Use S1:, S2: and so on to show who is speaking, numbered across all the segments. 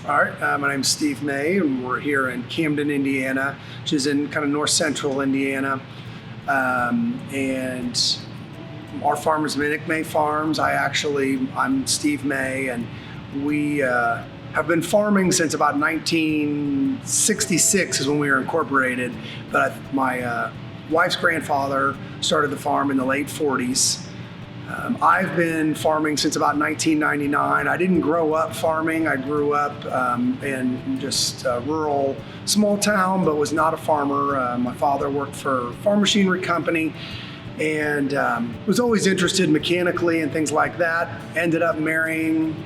S1: All right, my name's Steve May, and we're here in Camden, Indiana, which is in kind of north central Indiana. And our farm is Minnick May Farms. I'm Steve May, and we have been farming since about 1966 is when we were incorporated. But my wife's grandfather started the farm in the late 40s. I've been farming since about 1999. I didn't grow up farming. I grew up in just a rural small town, but was not a farmer. My father worked for a farm machinery company and was always interested mechanically and things like that. Ended up marrying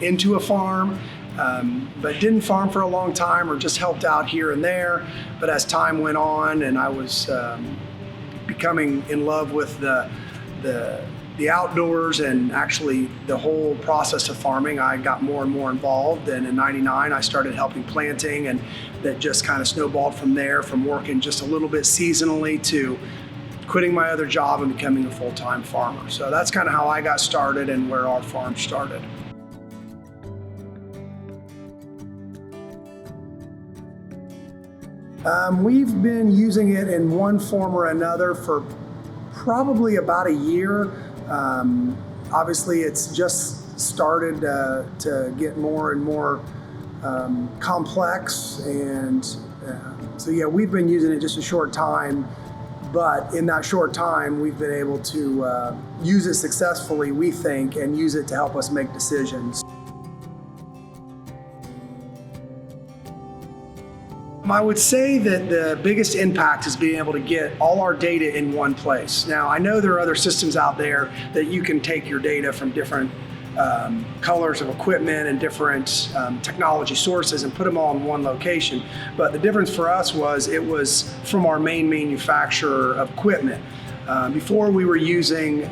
S1: into a farm, but didn't farm for a long time or just helped out here and there. But as time went on and I was becoming in love with the outdoors and actually the whole process of farming, I got more and more involved. And in '99, I started helping planting, and that just kind of snowballed from there, from working just a little bit seasonally to quitting my other job and becoming a full-time farmer. So that's kind of how I got started and where our farm started. We've been using it in one form or another for probably about a year. Obviously, it's just started to get more and more complex, and so yeah, we've been using it just a short time, but in that short time, we've been able to use it successfully, we think, and use it to help us make decisions. I would say that the biggest impact is being able to get all our data in one place. Now, I know there are other systems out there that you can take your data from different colors of equipment and different technology sources and put them all in one location. But the difference for us was it was from our main manufacturer of equipment. Before we were using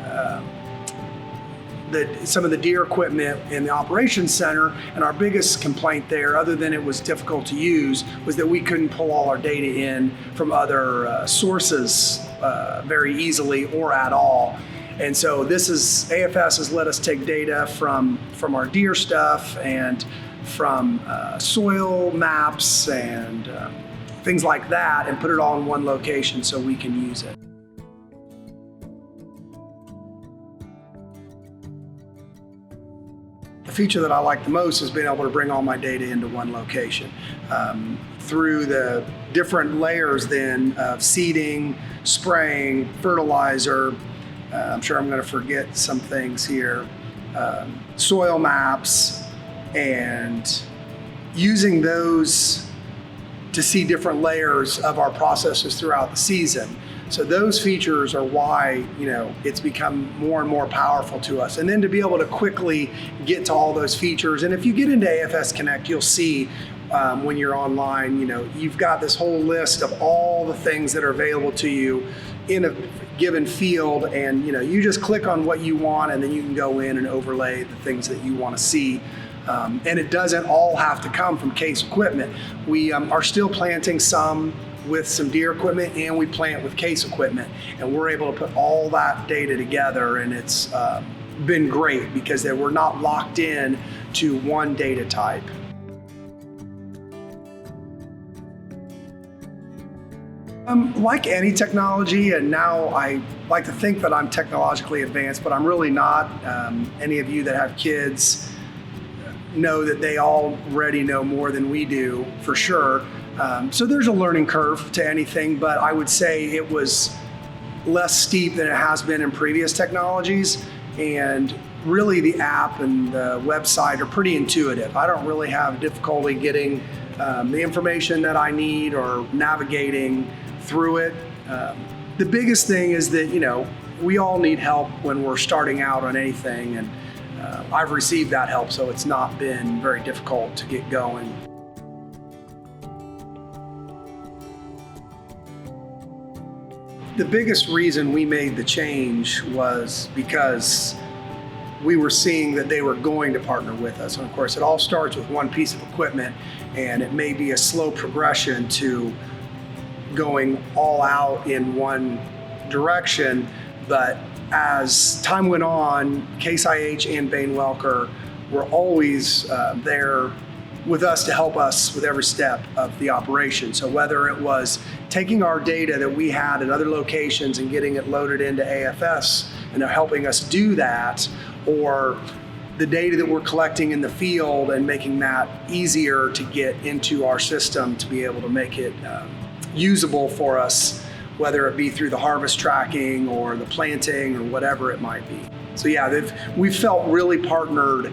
S1: some of the Deere equipment in the operations center, and our biggest complaint there, other than it was difficult to use, was that we couldn't pull all our data in from other sources very easily or at all. And so AFS has let us take data from our Deere stuff and from soil maps and things like that, and put it all in one location so we can use it. The feature that I like the most is being able to bring all my data into one location. Through the different layers then of seeding, spraying, fertilizer, I'm sure I'm going to forget some things here, soil maps, and using those to see different layers of our processes throughout the season. So those features are why, it's become more and more powerful to us. And then to be able to quickly get to all those features. And if you get into AFS Connect, you'll see when you're online, you've got this whole list of all the things that are available to you in a given field. And, you just click on what you want, and then you can go in and overlay the things that you want to see. And it doesn't all have to come from CASE equipment. We are still planting some with some Deere equipment, and we plant with CASE equipment, and we're able to put all that data together, and it's been great because we're not locked in to one data type. Like any technology, and now I like to think that I'm technologically advanced, but I'm really not. Any of you that have kids know that they already know more than we do, for sure. So there's a learning curve to anything, but I would say it was less steep than it has been in previous technologies. And really the app and the website are pretty intuitive. I don't really have difficulty getting the information that I need or navigating through it. The biggest thing is that, we all need help when we're starting out on anything. And I've received that help, so it's not been very difficult to get going. The biggest reason we made the change was because we were seeing that they were going to partner with us. And of course, it all starts with one piece of equipment, and it may be a slow progression to going all out in one direction. But as time went on, CASE IH and Bain Welker were always there with us to help us with every step of the operation. So whether it was taking our data that we had at other locations and getting it loaded into AFS and they're helping us do that, or the data that we're collecting in the field and making that easier to get into our system to be able to make it usable for us, whether it be through the harvest tracking or the planting or whatever it might be. So yeah, we've felt really partnered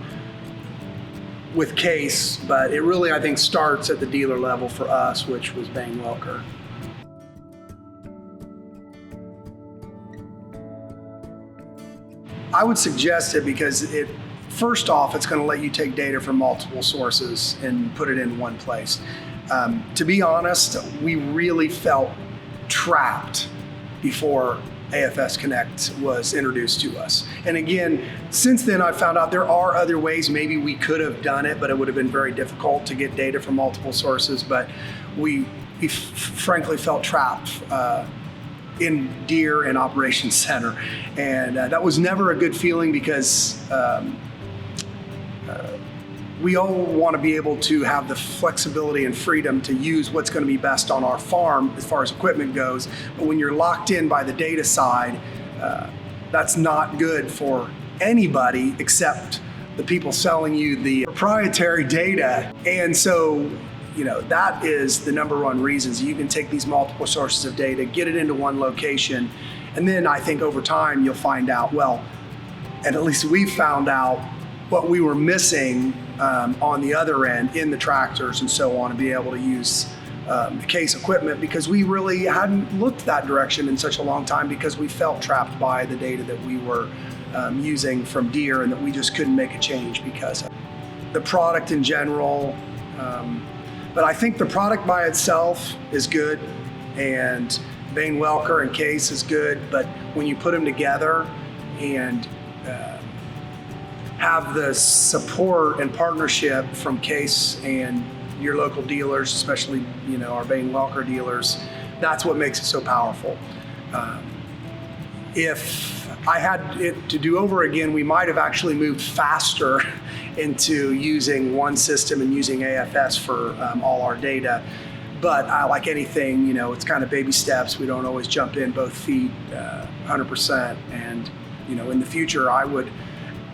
S1: with CASE, but it really, I think, starts at the dealer level for us, which was Bain Welker. I would suggest it because first off, it's going to let you take data from multiple sources and put it in one place. To be honest, we really felt trapped before AFS Connect was introduced to us. And again, since then I found out there are other ways maybe we could have done it, but it would have been very difficult to get data from multiple sources. But we frankly felt trapped in Deere and Operations Center. And that was never a good feeling because we all want to be able to have the flexibility and freedom to use what's going to be best on our farm as far as equipment goes. But when you're locked in by the data side, that's not good for anybody except the people selling you the proprietary data. And so, that is the number one reason. You can take these multiple sources of data, get it into one location, and then I think over time you'll find out, well, and at least we found out what we were missing on the other end in the tractors and so on, to be able to use the CASE equipment, because we really hadn't looked that direction in such a long time because we felt trapped by the data that we were using from Deere, and that we just couldn't make a change because of the product in general. But I think the product by itself is good, and Bain Welker and CASE is good, but when you put them together and have the support and partnership from CASE and your local dealers, especially our Bain Welker dealers, that's what makes it so powerful. If I had it to do over again, we might have actually moved faster into using one system and using AFS for all our data. But like anything, it's kind of baby steps. We don't always jump in both feet 100%. And in the future, I would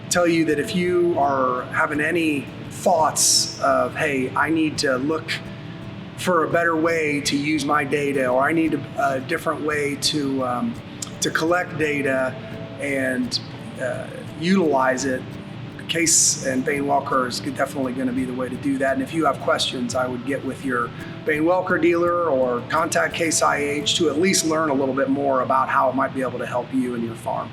S1: tell you that if you are having any thoughts of, hey, I need to look for a better way to use my data, or I need a different way to collect data and utilize it, CASE and Bain Welker is definitely going to be the way to do that. And if you have questions, I would get with your Bain Welker dealer or contact CASE IH to at least learn a little bit more about how it might be able to help you and your farm.